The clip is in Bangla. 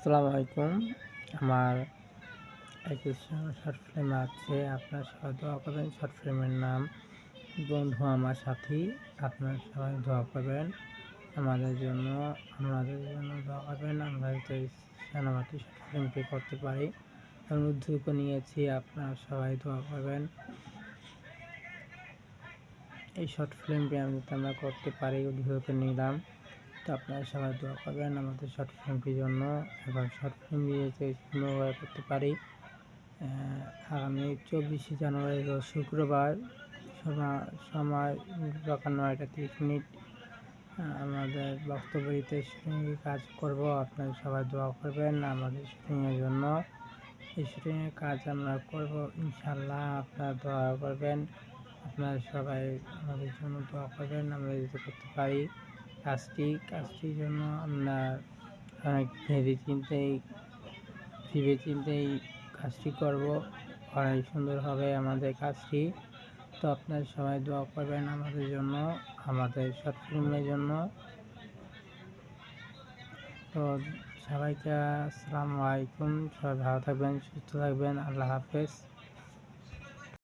আসসালামু আলাইকুম। আমার একটি শর্ট ফিল্ম আছে, আপনারা সবাই দোয়া করবেন। শর্ট ফিল্মের নাম বন্ধু আমার সাথী। আপনারা সবাই দোয়া করবেন আমাদের জন্য দোয়া করবেন। আমরা যাতে সিনেমাটি শর্ট ফিল্মটি করতে পারি আমি উদ্যোগ নিয়েছি, আপনারা সবাই দোয়া করবেন। এই শর্ট ফিল্মটি আমরা করতে পারি উদ্যোগ নিলাম, তো আপনারা সবাই দোয়া করবেন আমাদের শর্ট ফিল্মটির জন্য। এবং শর্ট ফিল্ম দিয়ে করতে পারি। আগামী 24শে জানুয়ারি রোজ শুক্রবার সময় সকাল 9টা 30 আমাদের বক্তব্য দিতে শুটিংয়ে কাজ করব। আপনারা সবাই দোয়া করবেন আমাদের শুটিংয়ের জন্য। এই শুটিংয়ের কাজ আমরা করব ইনশাল্লাহ, আপনারা দোয়া করবেন। আপনারা সবাই আমাদের জন্য দোয়া করবেন, আমরা যদি করতে পারি কাজটির জন্য আমরা অনেক ভেবে চিন্তেই কাজটি করব। অনেক সুন্দর হবে আমাদের কাজটি। তো আপনারা সবাই দোয়া করবেন আমাদের জন্য, আমাদের শর্ট ফিল্মের জন্য। তো সবাইকে আসসালামু আলাইকুম। সবাই ভালো থাকবেন, সুস্থ থাকবেন। আল্লাহ হাফেজ।